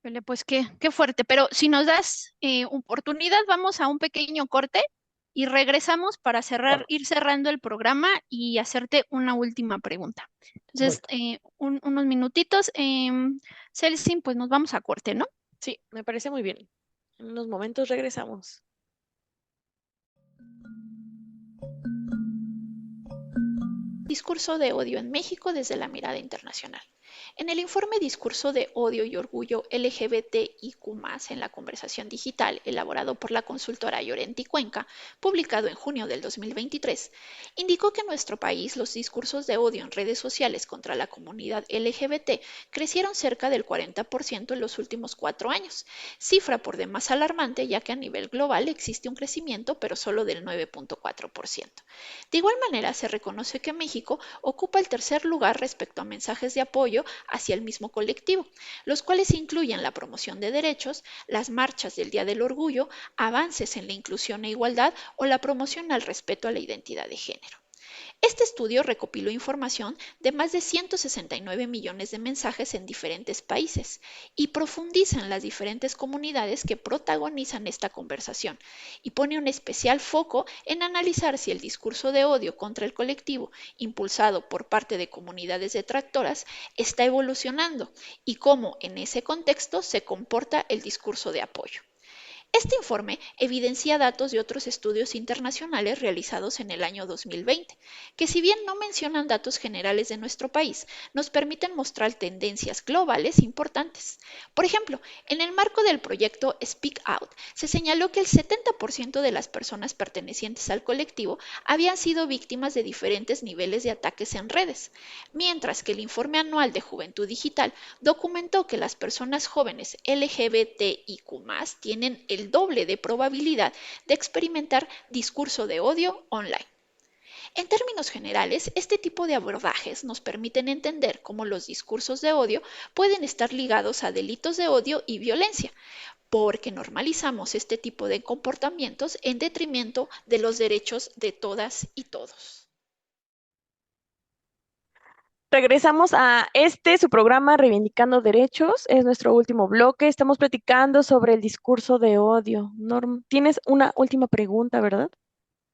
Vale, pues qué fuerte, pero si nos das oportunidad, vamos a un pequeño corte y regresamos para Bueno, ir cerrando el programa y hacerte una última pregunta. Entonces, correcto. unos minutitos. Celsin, pues nos vamos a corte, ¿no? Sí, me parece muy bien. En unos momentos regresamos. Discurso de odio en México desde la mirada internacional. En el informe Discurso de odio y orgullo LGBTIQ+, en la conversación digital, elaborado por la consultora Llorenti Cuenca, publicado en junio del 2023, indicó que en nuestro país los discursos de odio en redes sociales contra la comunidad LGBT crecieron cerca del 40% en los últimos 4 años, cifra por demás alarmante ya que a nivel global existe un crecimiento pero solo del 9.4%. De igual manera, se reconoce que México ocupa el tercer lugar respecto a mensajes de apoyo hacia el mismo colectivo, los cuales incluyen la promoción de derechos, las marchas del Día del Orgullo, avances en la inclusión e igualdad o la promoción al respeto a la identidad de género. Este estudio recopiló información de más de 169 millones de mensajes en diferentes países y profundiza en las diferentes comunidades que protagonizan esta conversación y pone un especial foco en analizar si el discurso de odio contra el colectivo, impulsado por parte de comunidades detractoras, está evolucionando y cómo en ese contexto se comporta el discurso de apoyo. Este informe evidencia datos de otros estudios internacionales realizados en el año 2020, que si bien no mencionan datos generales de nuestro país, nos permiten mostrar tendencias globales importantes. Por ejemplo, en el marco del proyecto Speak Out, se señaló que el 70% de las personas pertenecientes al colectivo habían sido víctimas de diferentes niveles de ataques en redes, mientras que el informe anual de Juventud Digital documentó que las personas jóvenes LGBTIQ+, tienen el doble de probabilidad de experimentar discurso de odio online. En términos generales, este tipo de abordajes nos permiten entender cómo los discursos de odio pueden estar ligados a delitos de odio y violencia, porque normalizamos este tipo de comportamientos en detrimento de los derechos de todas y todos. Regresamos a su programa Reivindicando Derechos. Es nuestro último bloque. Estamos platicando sobre el discurso de odio. Norm, tienes una última pregunta, ¿verdad?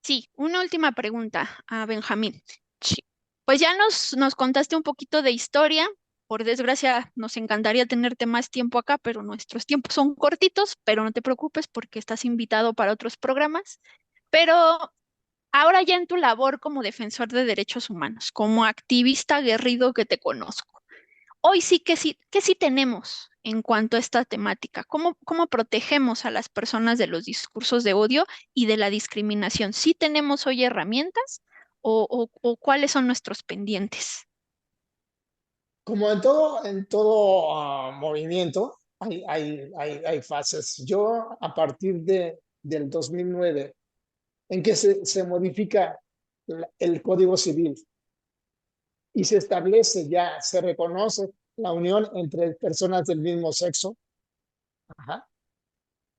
Sí, una última pregunta a Benjamín. Sí. Pues ya nos contaste un poquito de historia. Por desgracia, nos encantaría tenerte más tiempo acá, pero nuestros tiempos son cortitos, pero no te preocupes porque estás invitado para otros programas. Pero ahora ya en tu labor como defensor de derechos humanos, como activista aguerrido que te conozco, hoy que sí tenemos en cuanto a esta temática. ¿Cómo protegemos a las personas de los discursos de odio y de la discriminación? ¿Sí tenemos hoy herramientas o cuáles son nuestros pendientes? Como en todo movimiento, hay fases. Yo, a partir del 2009, en que se modifica el Código Civil y se establece ya, se reconoce la unión entre personas del mismo sexo. Ajá.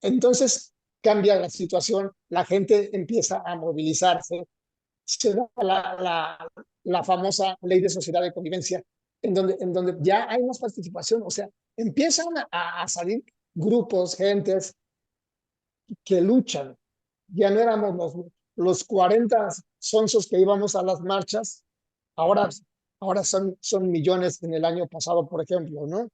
Entonces cambia la situación, la gente empieza a movilizarse, se da la famosa ley de sociedad de convivencia, en donde ya hay más participación, o sea, empiezan a salir grupos, gentes que luchan. Ya no éramos los 40 sonsos que íbamos a las marchas, ahora, ahora son millones en el año pasado, por ejemplo, ¿no?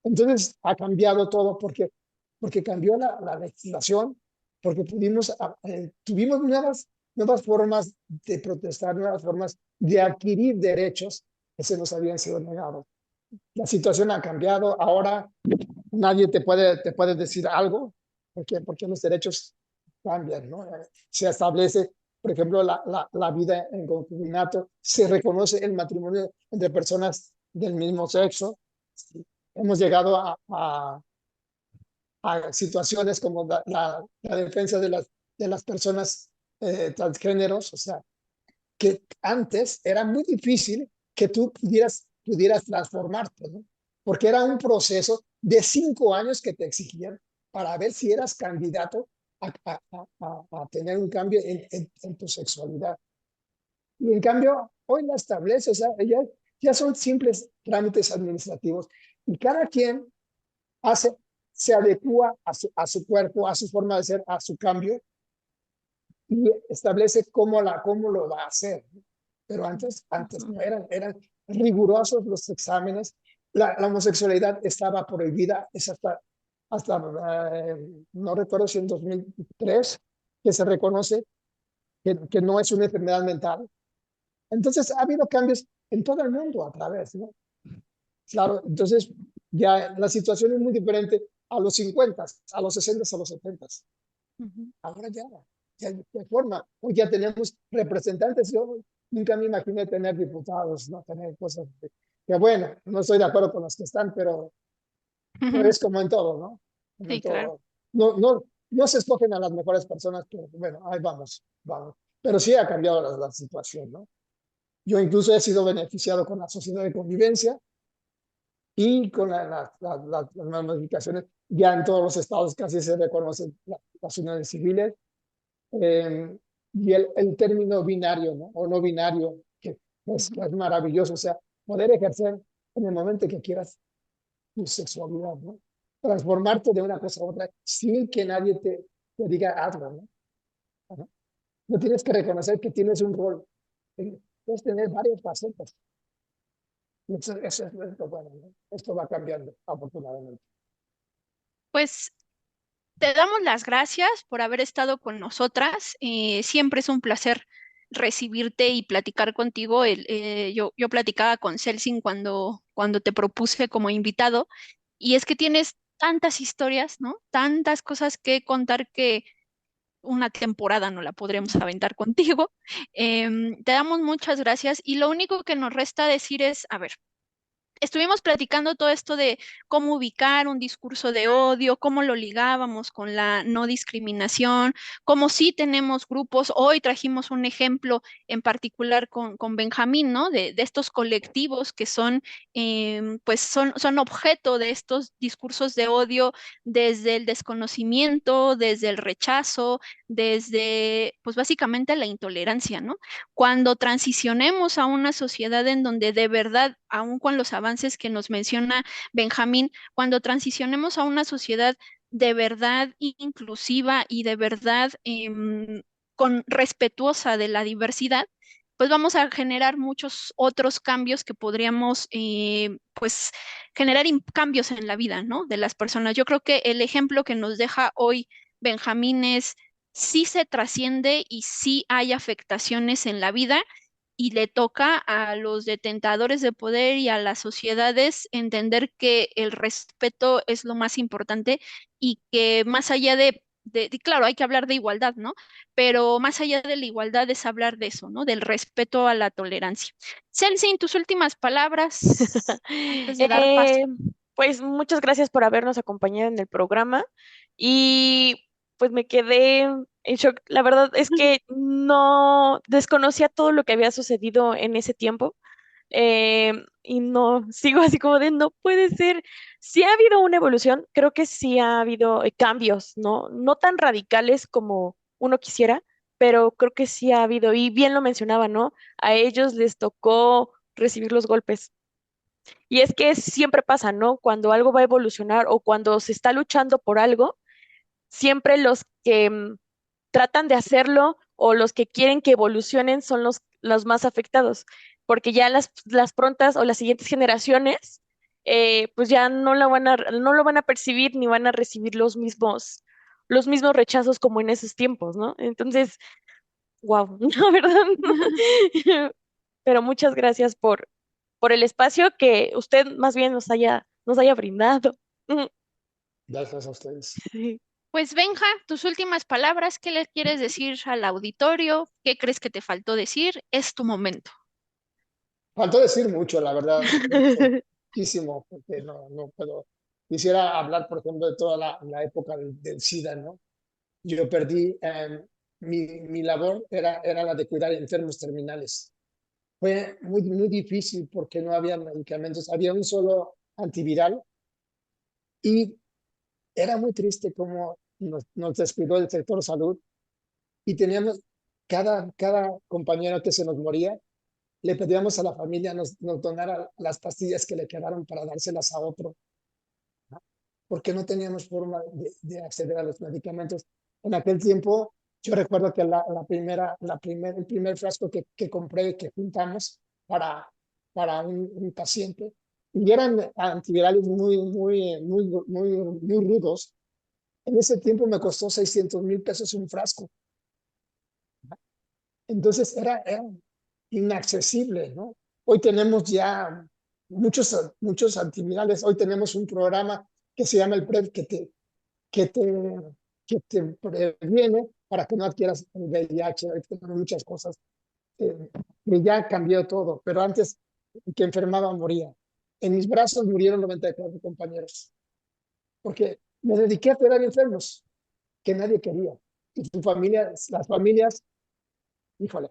Entonces ha cambiado todo porque cambió la legislación, porque tuvimos nuevas formas de protestar, nuevas formas de adquirir derechos que se nos habían sido negados. La situación ha cambiado, ahora nadie te puede decir algo, porque los derechos cambian, ¿no? Se establece, por ejemplo, la vida en concubinato, se reconoce el matrimonio entre personas del mismo sexo. Hemos llegado a situaciones como la defensa de las personas transgéneros, o sea, que antes era muy difícil que tú pudieras transformarte, ¿no? Porque era un proceso de 5 años que te exigían para ver si eras candidato a tener un cambio en tu sexualidad. Y en cambio, hoy la establece, o sea, ya son simples trámites administrativos y cada quien se adecua a su cuerpo, a su forma de ser, a su cambio y establece cómo lo va a hacer. Pero antes no eran rigurosos los exámenes. La homosexualidad estaba prohibida, es hasta hasta no recuerdo si en 2003, que se reconoce que no es una enfermedad mental. Entonces ha habido cambios en todo el mundo a través, ¿no? Claro, entonces ya la situación es muy diferente a los 50, a los 60, a los 70. Ujú. Ahora ya de forma, hoy ya tenemos representantes. Yo nunca me imaginé tener diputados, no tener cosas que bueno, no estoy de acuerdo con los que están, pero es como en todo, ¿no? Como en Sí, claro. todo. No se escogen a las mejores personas, pero bueno, ahí vamos. Pero sí ha cambiado la situación, ¿no? Yo incluso he sido beneficiado con la sociedad de convivencia y con las modificaciones. Ya en todos los estados casi se reconocen las uniones civiles. Y el término binario, ¿no? O no binario, que es maravilloso. O sea, poder ejercer en el momento que quieras tu sexualidad, ¿no? Transformarte de una cosa a otra sin que nadie te diga hazlo, ¿no? Ajá. No tienes que reconocer que tienes un rol. Puedes tener varias facetas. Eso es lo bueno, ¿no? Esto va cambiando, afortunadamente. Pues te damos las gracias por haber estado con nosotras. Siempre es un placer recibirte y platicar contigo. Yo platicaba con Celsin cuando te propuse como invitado, y es que tienes tantas historias, ¿no? Tantas cosas que contar que una temporada no la podremos aventar contigo. Te damos muchas gracias y lo único que nos resta decir es, a ver, estuvimos platicando todo esto de cómo ubicar un discurso de odio, cómo lo ligábamos con la no discriminación, cómo sí tenemos grupos. Hoy trajimos un ejemplo en particular con Benjamín, ¿no? De estos colectivos que pues son objeto de estos discursos de odio desde el desconocimiento, desde el rechazo, desde, pues básicamente la intolerancia, ¿no? Cuando transicionemos a una sociedad en donde de verdad, aun con los avances que nos menciona Benjamín, cuando transicionemos a una sociedad de verdad inclusiva y de verdad con respetuosa de la diversidad, pues vamos a generar muchos otros cambios que podríamos, pues, generar cambios en la vida, ¿no? De las personas. Yo creo que el ejemplo que nos deja hoy Benjamín es sí se trasciende y sí hay afectaciones en la vida y le toca a los detentadores de poder y a las sociedades entender que el respeto es lo más importante y que más allá claro, hay que hablar de igualdad, ¿no? Pero más allá de la igualdad es hablar de eso, ¿no? Del respeto a la tolerancia. Celsin, tus últimas palabras antes de dar paso. Eh, pues muchas gracias por habernos acompañado en el programa y pues me quedé en shock. La verdad es que no desconocía todo lo que había sucedido en ese tiempo, y no sigo así como de no puede ser. Sí ha habido una evolución, creo que sí ha habido cambios, ¿no? No tan radicales como uno quisiera, pero creo que sí ha habido, y bien lo mencionaba, ¿no? A ellos les tocó recibir los golpes. Y es que siempre pasa, ¿no? Cuando algo va a evolucionar o cuando se está luchando por algo, siempre los que tratan de hacerlo o los que quieren que evolucionen son los más afectados, porque ya las prontas o las siguientes generaciones, pues ya no lo van a percibir ni van a recibir los mismos rechazos como en esos tiempos, ¿no? Entonces, wow, la verdad. Pero muchas gracias por el espacio que usted más bien nos haya brindado. Gracias a ustedes. Pues Benja, tus últimas palabras, ¿qué le quieres decir al auditorio? ¿Qué crees que te faltó decir? Es tu momento. Faltó decir mucho, la verdad, muchísimo, porque no puedo. Quisiera hablar, por ejemplo, de toda la época del SIDA, ¿no? Yo perdí, mi labor era la de cuidar enfermos terminales. Fue muy difícil porque no había medicamentos, había un solo antiviral y era muy triste cómo nos descuidó el sector salud y teníamos cada compañero que se nos moría, le pedíamos a la familia nos donara las pastillas que le quedaron para dárselas a otro, ¿no? Porque no teníamos forma de acceder a los medicamentos. En aquel tiempo, yo recuerdo que el primer frasco que compré, que juntamos para un paciente, y eran antivirales muy rudos. En ese tiempo me costó 600,000 pesos un frasco. Entonces era inaccesible, ¿no? Hoy tenemos ya muchos antivirales. Hoy tenemos un programa que se llama el PrEP que te previene para que no adquieras el VIH. Hoy tenemos muchas cosas que ya cambió todo, pero antes que enfermaba moría. En mis brazos murieron 94 compañeros, porque me dediqué a cuidar enfermos que nadie quería. Y las familias, híjole,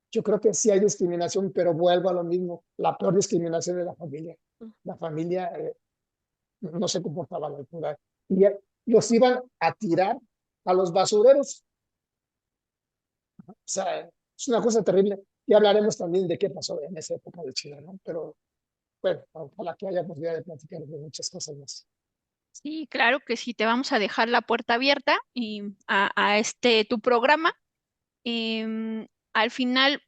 yo creo que sí hay discriminación, pero vuelvo a lo mismo. La peor discriminación es la familia. La familia no se comportaba a la altura. Y los iban a tirar a los basureros. O sea, es una cosa terrible. Y hablaremos también de qué pasó en esa época de Chile, ¿no? Pero bueno, ojalá que haya posibilidad de platicar de muchas cosas más. Sí, claro que sí, te vamos a dejar la puerta abierta y a este tu programa. Al final,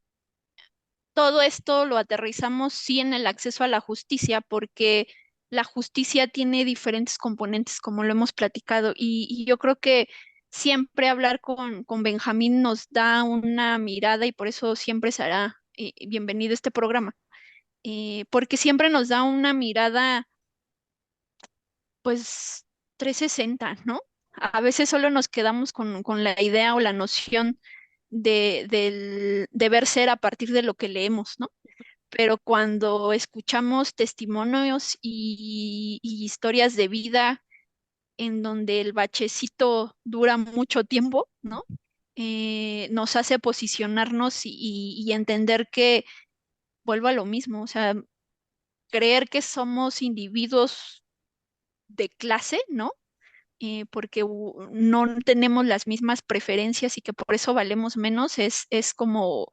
todo esto lo aterrizamos sí en el acceso a la justicia, porque la justicia tiene diferentes componentes, como lo hemos platicado, y yo creo que siempre hablar con Benjamín nos da una mirada y por eso siempre será bienvenido este programa, porque siempre nos da una mirada, pues, 360, ¿no? A veces solo nos quedamos con la idea o la noción del deber ser a partir de lo que leemos, ¿no? Pero cuando escuchamos testimonios y historias de vida en donde el bachecito dura mucho tiempo, ¿no? Nos hace posicionarnos y entender que vuelvo a lo mismo, o sea, creer que somos individuos de clase, ¿no? Porque no tenemos las mismas preferencias y que por eso valemos menos, es como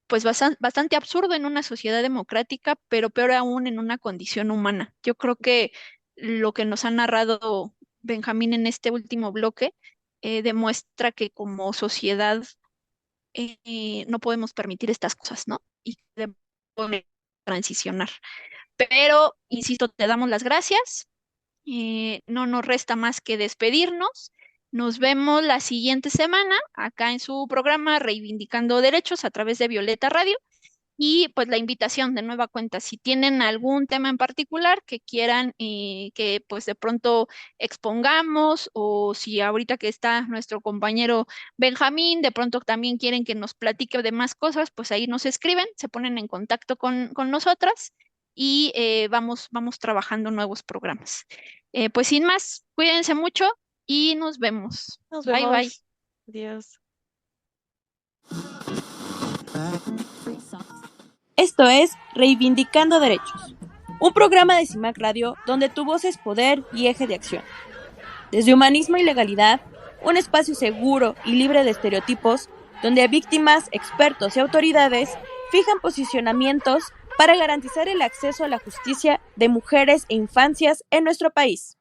pues bastante absurdo en una sociedad democrática, pero peor aún en una condición humana. Yo creo que lo que nos ha narrado Benjamín en este último bloque demuestra que como sociedad no podemos permitir estas cosas, ¿no? Y debemos transicionar. Pero, insisto, te damos las gracias. No nos resta más que despedirnos. Nos vemos la siguiente semana acá en su programa Reivindicando Derechos a través de Violeta Radio. Y pues la invitación de nueva cuenta, si tienen algún tema en particular que quieran que pues de pronto expongamos, o si ahorita que está nuestro compañero Benjamín, de pronto también quieren que nos platique de más cosas, pues ahí nos escriben, se ponen en contacto con nosotras y vamos trabajando nuevos programas. Pues sin más, cuídense mucho y nos vemos. Nos Bye, bye. vemos. Adiós. Esto es Reivindicando Derechos, un programa de CIMAC Radio donde tu voz es poder y eje de acción. Desde humanismo y legalidad, un espacio seguro y libre de estereotipos, donde víctimas, expertos y autoridades fijan posicionamientos para garantizar el acceso a la justicia de mujeres e infancias en nuestro país.